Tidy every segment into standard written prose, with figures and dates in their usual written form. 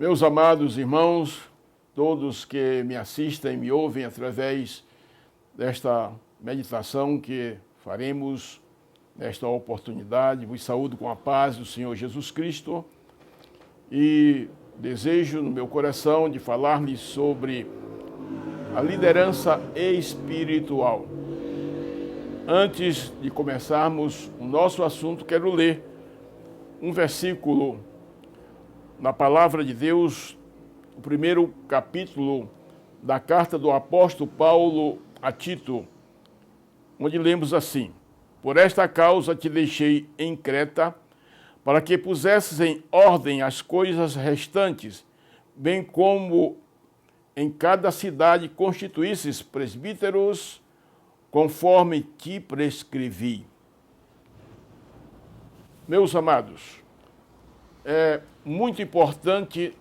Meus amados irmãos, todos que me assistem e me ouvem através desta meditação que faremos nesta oportunidade, vos saúdo com a paz do Senhor Jesus Cristo e desejo no meu coração de falar-lhes sobre a liderança espiritual. Antes de começarmos o nosso assunto, quero ler um versículo na palavra de Deus, o primeiro capítulo da carta do apóstolo Paulo a Tito, onde lemos assim: Por esta causa te deixei em Creta, para que pusesses em ordem as coisas restantes, bem como em cada cidade constituísses presbíteros, conforme te prescrevi. Meus amados, é muito importante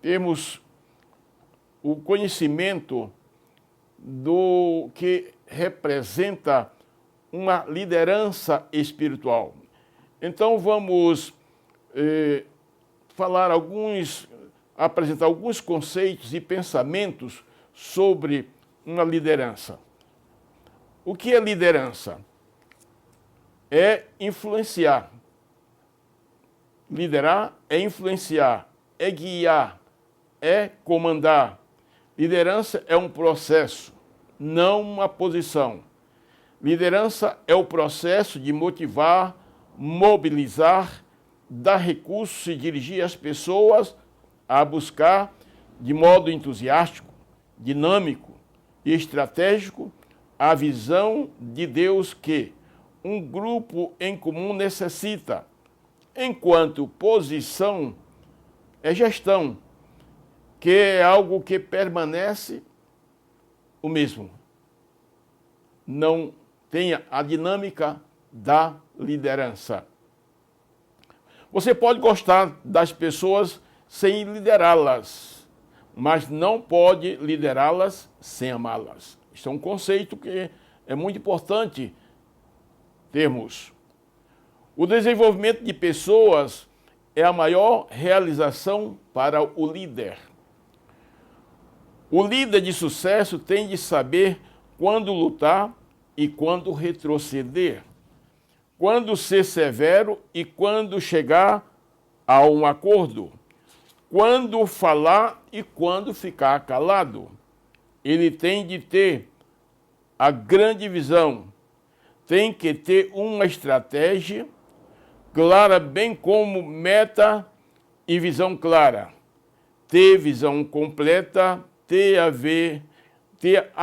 termos o conhecimento do que representa uma liderança espiritual. Então vamos apresentar alguns conceitos e pensamentos sobre uma liderança. O que é liderança? É influenciar. Liderar é influenciar, é guiar, é comandar. Liderança é um processo, não uma posição. Liderança é o processo de motivar, mobilizar, dar recursos e dirigir as pessoas a buscar, de modo entusiástico, dinâmico e estratégico, a visão de Deus que um grupo em comum necessita, enquanto posição é gestão, que é algo que permanece o mesmo. Não tenha a dinâmica da liderança. Você pode gostar das pessoas sem liderá-las, mas não pode liderá-las sem amá-las. Isso é um conceito que é muito importante termos. O desenvolvimento de pessoas é a maior realização para o líder. O líder de sucesso tem de saber quando lutar e quando retroceder, quando ser severo e quando chegar a um acordo, quando falar e quando ficar calado. Ele tem de ter a grande visão, tem que ter uma estratégia clara, bem como meta e visão clara. Ter visão completa, ter a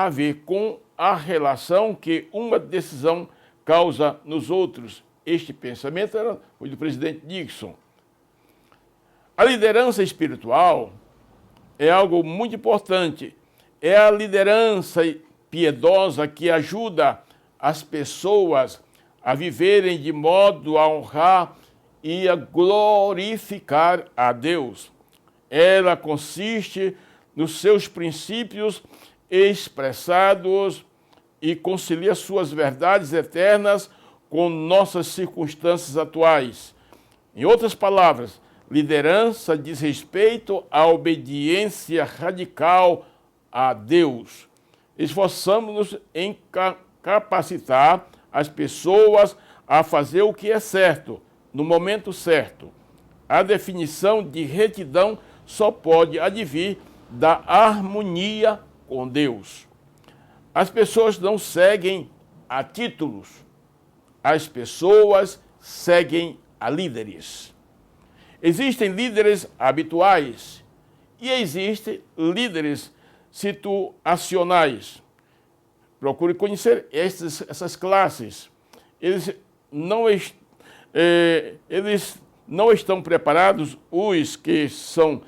ver com a relação que uma decisão causa nos outros. Este pensamento foi do presidente Nixon. A liderança espiritual é algo muito importante. É a liderança piedosa que ajuda as pessoas a viverem de modo a honrar e a glorificar a Deus. Ela consiste nos seus princípios expressados e concilia suas verdades eternas com nossas circunstâncias atuais. Em outras palavras, liderança diz respeito à obediência radical a Deus. Esforçamos-nos em capacitar as pessoas a fazer o que é certo, no momento certo. A definição de retidão só pode advir da harmonia com Deus. As pessoas não seguem a títulos, as pessoas seguem a líderes. Existem líderes habituais e existem líderes situacionais. Procure conhecer essas classes. Eles não estão preparados, os que são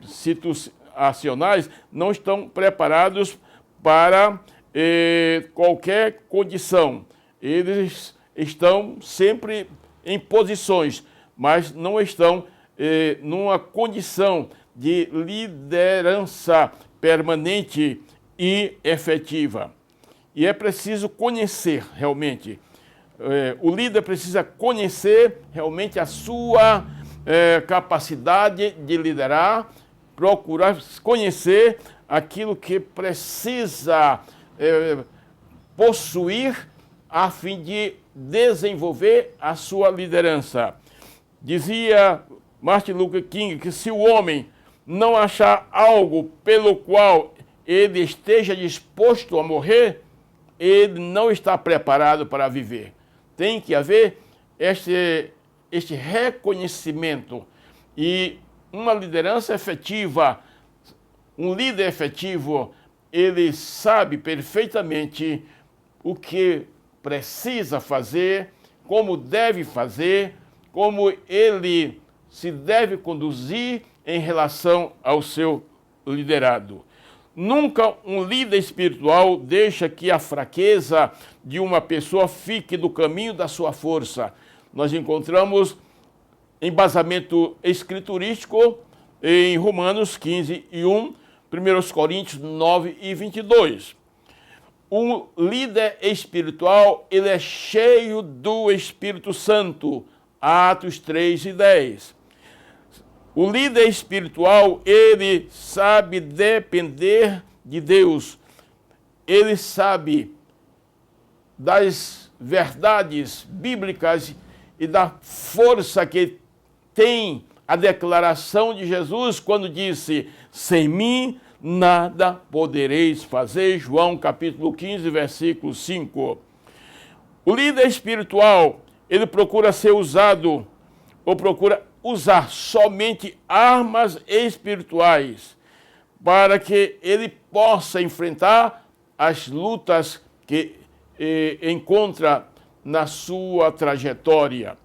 situacionais, não estão preparados para qualquer condição. Eles estão sempre em posições, mas não estão numa condição de liderança permanente e efetiva. E é preciso conhecer realmente. O líder precisa conhecer realmente a sua capacidade de liderar, procurar conhecer aquilo que precisa possuir a fim de desenvolver a sua liderança. Dizia Martin Luther King que se o homem não achar algo pelo qual ele esteja disposto a morrer, ele não está preparado para viver. Tem que haver este reconhecimento e uma liderança efetiva, um líder efetivo, ele sabe perfeitamente o que precisa fazer, como deve fazer, como ele se deve conduzir em relação ao seu liderado. Nunca um líder espiritual deixa que a fraqueza de uma pessoa fique do caminho da sua força. Nós encontramos embasamento escriturístico em Romanos 15:1, 1 Coríntios 9:22. Um líder espiritual, ele é cheio do Espírito Santo, Atos 3:10. O líder espiritual, ele sabe depender de Deus. Ele sabe das verdades bíblicas e da força que tem a declaração de Jesus quando disse: sem mim nada podereis fazer. João capítulo 15, versículo 5. O líder espiritual, ele procura ser usado, ou procura usar somente armas espirituais para que ele possa enfrentar as lutas que encontra na sua trajetória.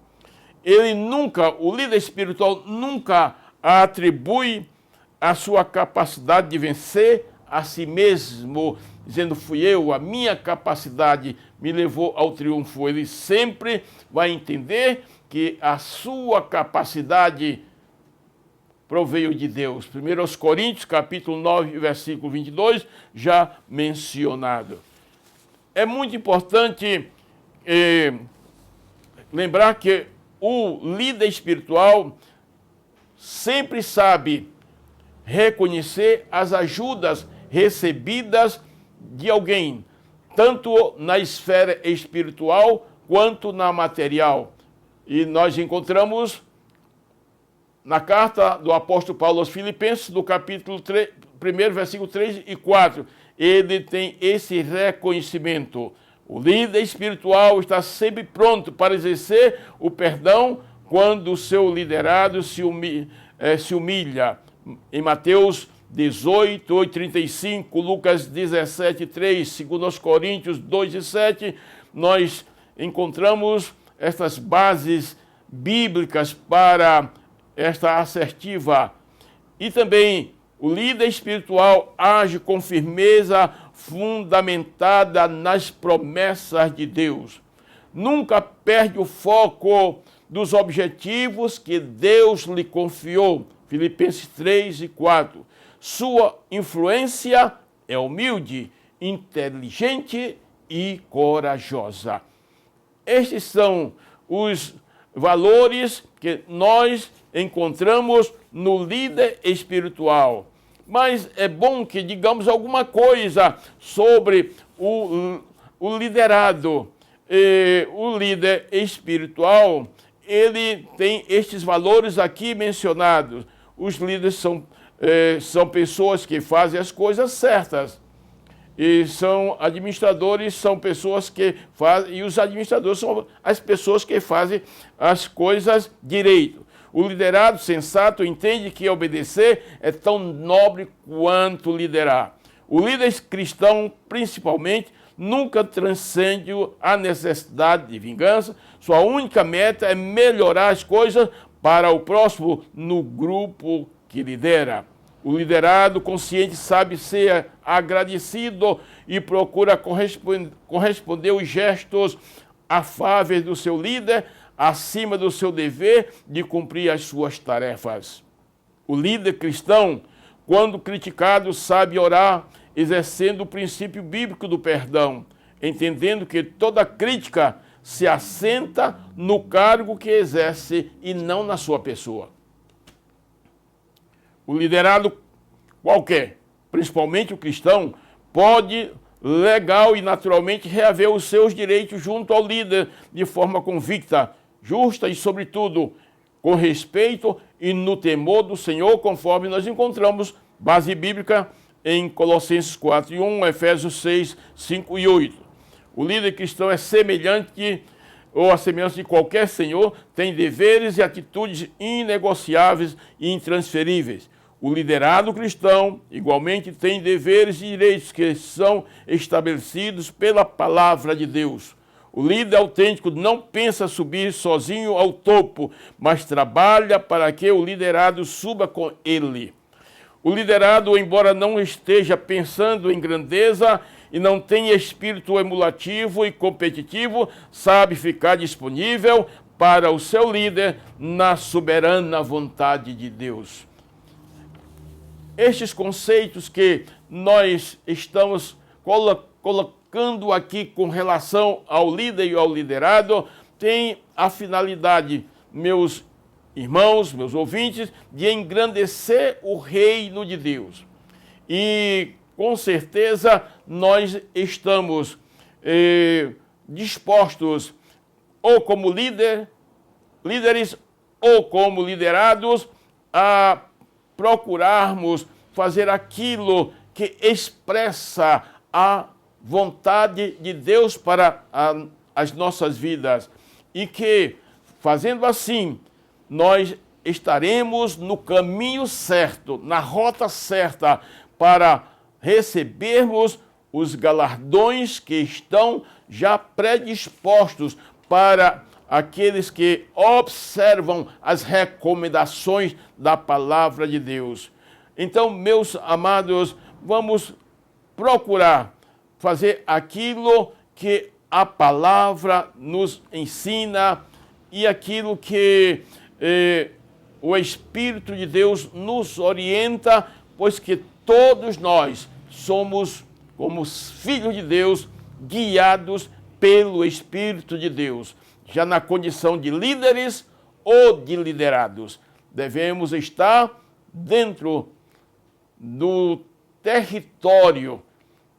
O líder espiritual nunca atribui a sua capacidade de vencer a si mesmo, dizendo: fui eu, a minha capacidade me levou ao triunfo. Ele sempre vai entender que a sua capacidade proveio de Deus. 1 Coríntios, capítulo 9, versículo 22, já mencionado. É muito importante lembrar que o líder espiritual sempre sabe reconhecer as ajudas recebidas de alguém, tanto na esfera espiritual quanto na material. E nós encontramos na carta do apóstolo Paulo aos Filipenses, do capítulo 1, versículo 3 e 4, ele tem esse reconhecimento. O líder espiritual está sempre pronto para exercer o perdão quando o seu liderado se humilha. Em Mateus 18, 8, 35, Lucas 17, 3, 2 Coríntios 2 e 7, nós encontramos estas bases bíblicas para esta assertiva. E também o líder espiritual age com firmeza fundamentada nas promessas de Deus. Nunca perde o foco dos objetivos que Deus lhe confiou. Filipenses 3 e 4. Sua influência é humilde, inteligente e corajosa. Estes são os valores que nós encontramos no líder espiritual. Mas é bom que digamos alguma coisa sobre o liderado. O líder espiritual, ele tem estes valores aqui mencionados. Os líderes são pessoas que fazem as coisas certas. E são administradores, são pessoas que fazem, e os administradores são as pessoas que fazem as coisas direito. O liderado sensato entende que obedecer é tão nobre quanto liderar. O líder cristão, principalmente, nunca transcende a necessidade de vingança. Sua única meta é melhorar as coisas para o próximo no grupo que lidera. O liderado consciente sabe ser agradecido e procura corresponder os gestos afáveis do seu líder acima do seu dever de cumprir as suas tarefas. O líder cristão, quando criticado, sabe orar, exercendo o princípio bíblico do perdão, entendendo que toda crítica se assenta no cargo que exerce e não na sua pessoa. O liderado qualquer, principalmente o cristão, pode legal e naturalmente reaver os seus direitos junto ao líder de forma convicta, justa e, sobretudo, com respeito e no temor do Senhor, conforme nós encontramos base bíblica em Colossenses 4:1, Efésios 6, 5 e 8. O líder cristão é semelhante ou a semelhança de qualquer senhor, tem deveres e atitudes inegociáveis e intransferíveis. O liderado cristão, igualmente, tem deveres e direitos que são estabelecidos pela palavra de Deus. O líder autêntico não pensa subir sozinho ao topo, mas trabalha para que o liderado suba com ele. O liderado, embora não esteja pensando em grandeza e não tenha espírito emulativo e competitivo, sabe ficar disponível para o seu líder na soberana vontade de Deus. Estes conceitos que nós estamos colocando aqui com relação ao líder e ao liderado têm a finalidade, meus irmãos, meus ouvintes, de engrandecer o reino de Deus. E com certeza nós estamos dispostos, ou como líderes, ou como liderados, a procurarmos fazer aquilo que expressa a vontade de Deus para as nossas vidas. E que, fazendo assim, nós estaremos no caminho certo, na rota certa, para recebermos os galardões que estão já predispostos para aqueles que observam as recomendações da palavra de Deus. Então, meus amados, vamos procurar fazer aquilo que a palavra nos ensina e aquilo que o Espírito de Deus nos orienta, pois que todos nós somos, como filhos de Deus, guiados pelo Espírito de Deus. Já na condição de líderes ou de liderados, devemos estar dentro do território,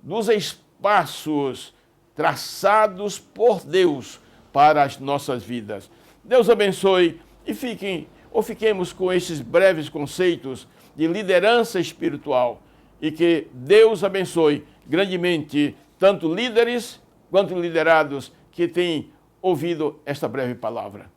dos espaços traçados por Deus para as nossas vidas. Deus abençoe e fiquemos com esses breves conceitos de liderança espiritual e que Deus abençoe grandemente tanto líderes quanto liderados que têm ouvido esta breve palavra.